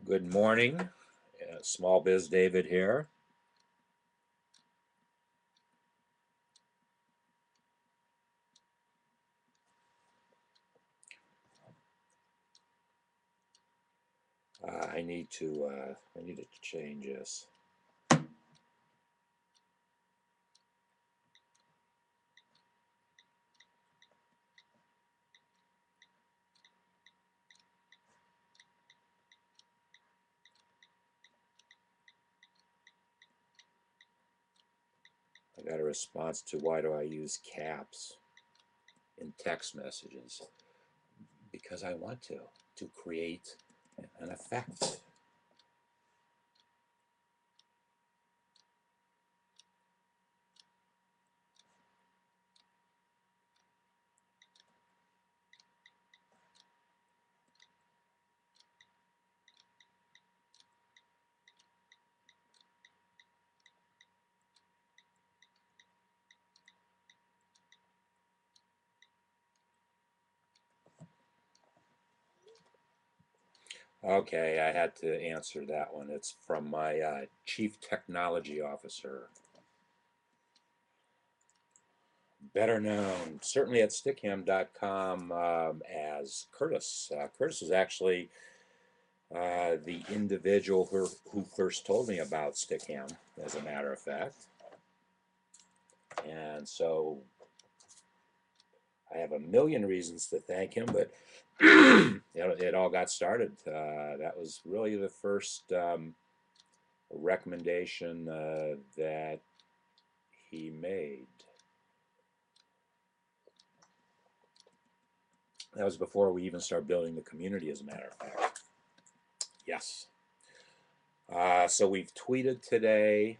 Good morning, Small Biz David here. I need to change this. I got a response to why do I use caps in text messages? Because I want to create an effect. Okay, I had to answer that one. It's from my Chief Technology Officer, better known certainly at stickham.com as Curtis. Curtis is actually the individual who first told me about Stickham, as a matter of fact. And so I have a million reasons to thank him, but it all got started. That was really the first recommendation that he made. That was before we even started building the community, as a matter of fact. Yes. So we've tweeted today.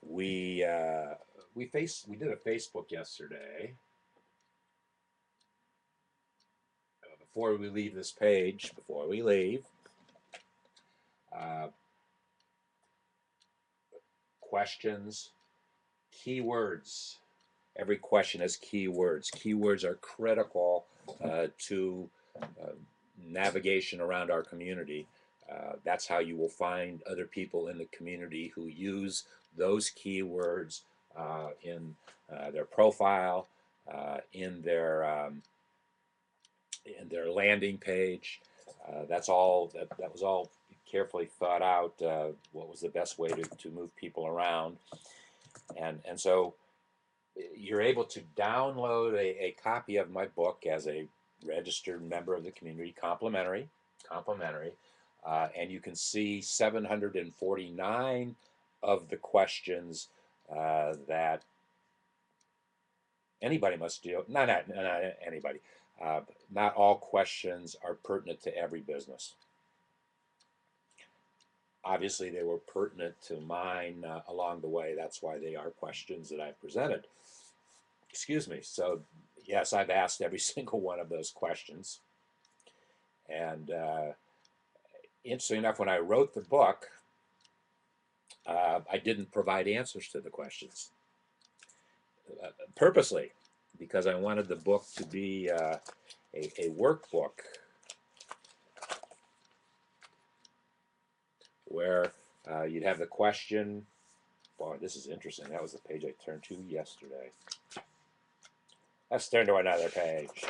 We did a Facebook yesterday. Before we leave this page, uh, questions, keywords. Every question has keywords. Keywords are critical to navigation around our community. That's how you will find other people in the community who use those keywords in their profile, in their landing page. That was all carefully thought out. What was the best way to move people around, and so you're able to download a copy of my book as a registered member of the community, complimentary, and you can see 749 of the questions that anybody must do. Not anybody. Not all questions are pertinent to every business. Obviously, they were pertinent to mine along the way. That's why they are questions that I presented. Excuse me. So, yes, I've asked every single one of those questions. And interesting enough, when I wrote the book, I didn't provide answers to the questions purposely, because I wanted the book to be a workbook where you'd have the question. Boy, this is interesting. That was the page I turned to yesterday. Let's turn to another page.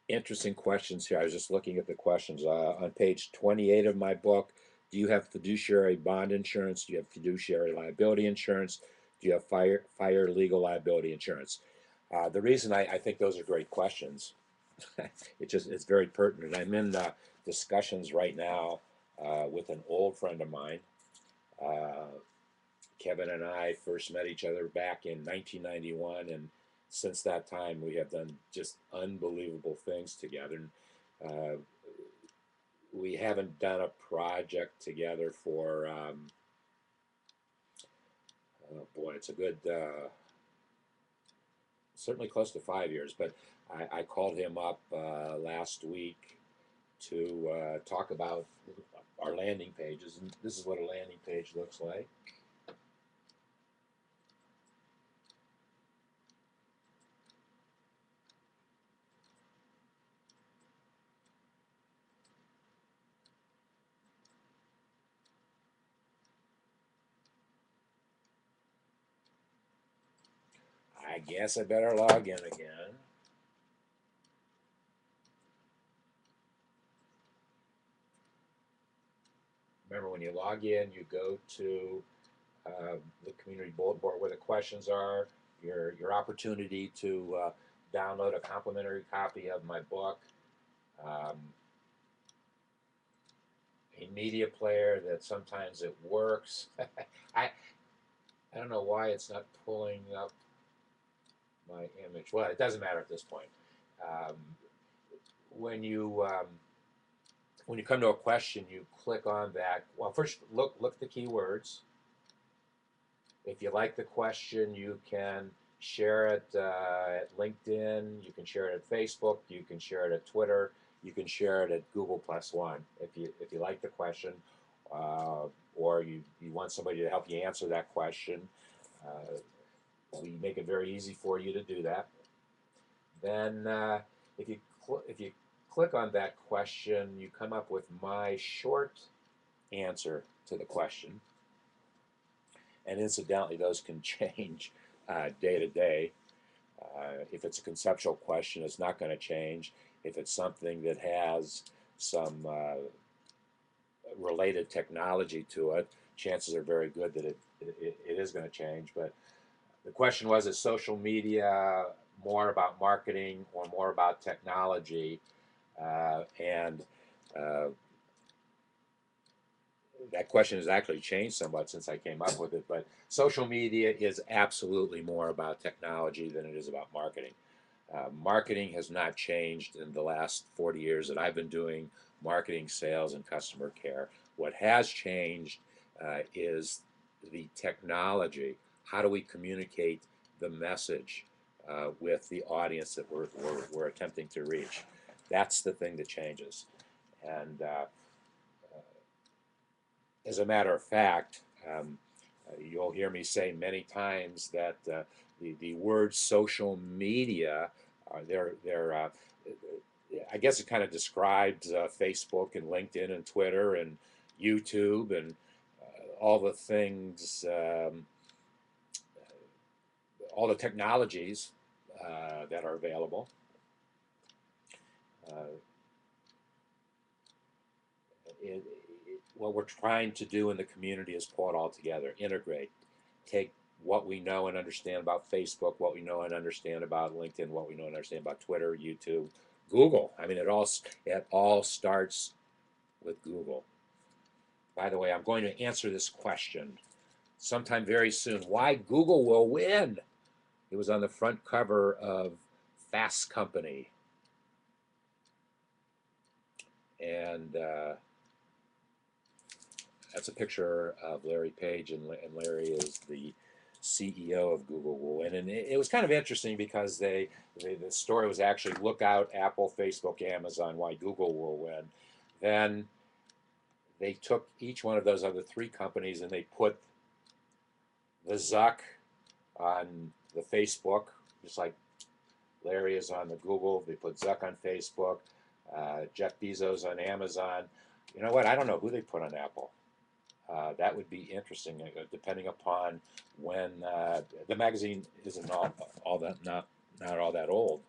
Interesting questions here. I was just looking at the questions on page 28 of my book. Do you have fiduciary bond insurance? Do you have fiduciary liability insurance? Do you have fire legal liability insurance? The reason I think those are great questions, it's very pertinent. I'm in discussions right now with an old friend of mine. Kevin and I first met each other back in 1991, and since that time we have done just unbelievable things together. Uh, we haven't done a project together for oh boy, it's a good certainly close to 5 years. But I called him up last week to talk about our landing pages, and this is what a landing page looks like. I guess I better log in again. Remember, when you log in, you go to the community bulletin board where the questions are, your opportunity to download a complimentary copy of my book, um, a media player that sometimes it works. I I don't know why it's not pulling up my image. Well, it doesn't matter at this point. Um, when you when you come to a question, you click on that. Well, first look at the keywords. If you like the question, you can share it at LinkedIn. You can share it at Facebook. You can share it at Twitter. You can share it at Google+1 if you like the question, uh, or you want somebody to help you answer that question. We make it very easy for you to do that. Then if you click on that question, you come up with my short answer to the question. And incidentally, those can change day to day. If it's a conceptual question, it's not going to change. If it's something that has some related technology to it, chances are very good that it is going to change. But the question was, is social media more about marketing or more about technology? And that question has actually changed somewhat since I came up with it, but social media is absolutely more about technology than it is about marketing. Marketing has not changed in the last 40 years that I've been doing marketing, sales, and customer care. What has changed is the technology. How do we communicate the message with the audience that we're attempting to reach? That's the thing that changes. And as a matter of fact, you'll hear me say many times that the word social media, they're I guess it kind of describes Facebook and LinkedIn and Twitter and YouTube and all the things, all the technologies that are available. It, what we're trying to do in the community is pull it all together, integrate, take what we know and understand about Facebook, what we know and understand about LinkedIn, what we know and understand about Twitter, YouTube, Google. I mean, it all starts with Google. By the way, I'm going to answer this question sometime very soon. Why Google will win? It was on the front cover of Fast Company. And that's a picture of Larry Page, and Larry is the CEO of Google will win. And it was kind of interesting because the story was actually look out, Apple, Facebook, Amazon, why Google will win. Then they took each one of those other three companies and they put the Zuck on the Facebook, just like Larry is on the Google. They put Zuck on Facebook, Jeff Bezos on Amazon. You know what? I don't know who they put on Apple. That would be interesting, depending upon when the magazine isn't all that not all that old.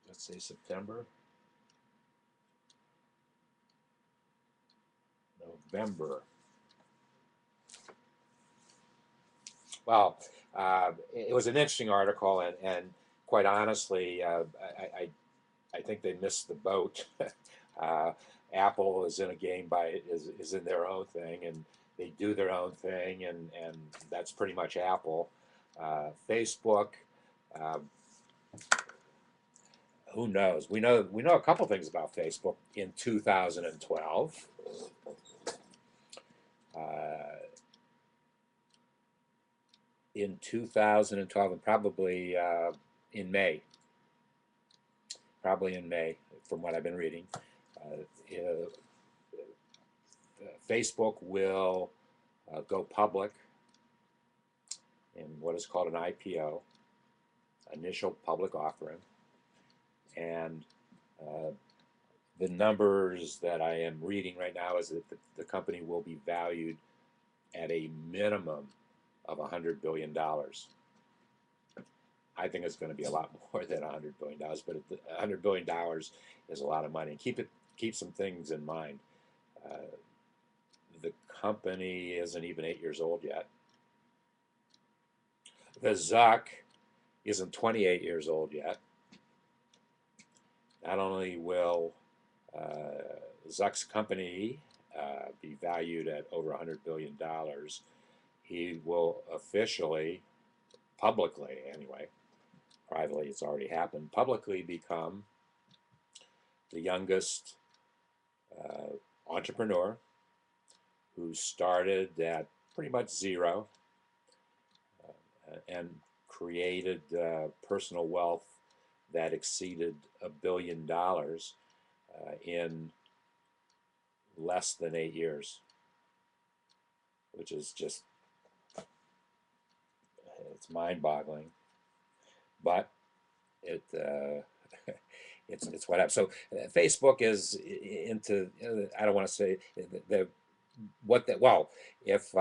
Let's say September, November. Well, it was an interesting article, and quite honestly, I think they missed the boat. Apple is in a game is in their own thing, and they do their own thing, and that's pretty much Apple. Facebook, who knows? We know a couple things about Facebook in 2012. In 2012, and probably in May. Probably in May, from what I've been reading. Facebook will go public in what is called an IPO, initial public offering, and the numbers that I am reading right now is that the company will be valued at a minimum of $100 billion. I think it's going to be a lot more than $100 billion, but $100 billion is a lot of money. Keep some things in mind. Uh, the company isn't even 8 years old yet. The Zuck isn't 28 years old yet. Not only will Zuck's company be valued at over $100 billion, he will officially, publicly anyway, privately it's already happened, publicly become the youngest entrepreneur who started at pretty much zero and created personal wealth that exceeded $1 billion in less than 8 years, which is just, it's mind-boggling, but it it's what happens. So Facebook is into, I don't want to say the what that, well, if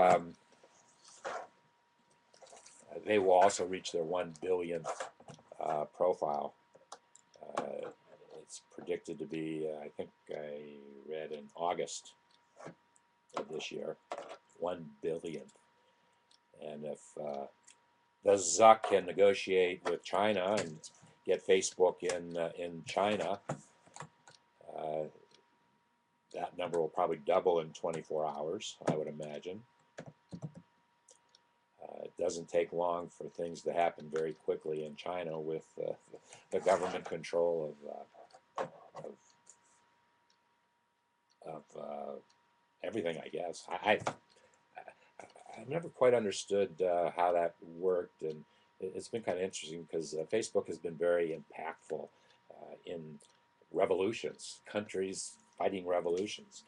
they will also reach their 1 billionth profile. It's predicted to be, I think I read in August of this year, 1 billionth. And if the Zuck can negotiate with China and get Facebook in China, that number will probably double in 24 hours, I would imagine. It doesn't take long for things to happen very quickly in China with the government control of everything, I guess. I've never quite understood how that worked, and it's been kind of interesting because Facebook has been very impactful in revolutions, countries fighting revolutions.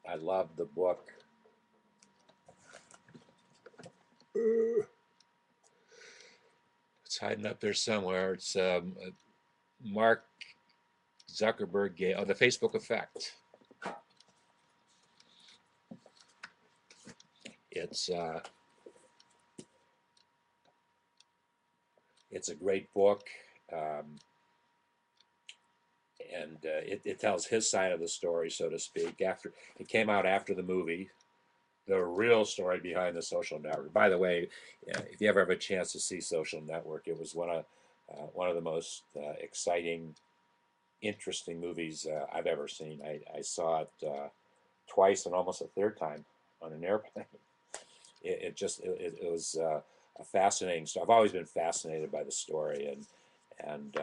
I love the book. It's hiding up there somewhere. It's Mark Zuckerberg gave, The Facebook Effect. It's a great book, and it tells his side of the story, so to speak. After it came out after the movie, the real story behind the Social Network. By the way, if you ever have a chance to see Social Network, it was one of the most exciting, interesting movies I've ever seen. I saw it twice and almost a third time on an airplane. It was a fascinating story. I've always been fascinated by the story, and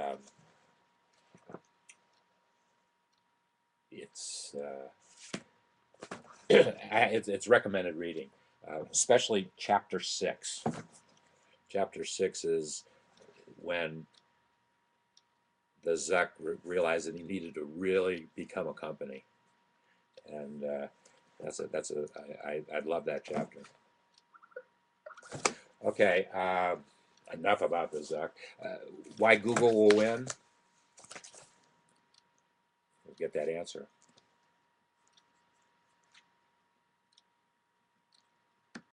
it's recommended reading, especially chapter 6. Chapter 6 is when the Zuck realized that he needed to really become a company, and I'd love that chapter. Okay, enough about the Zuck. Why Google will win? We'll get that answer.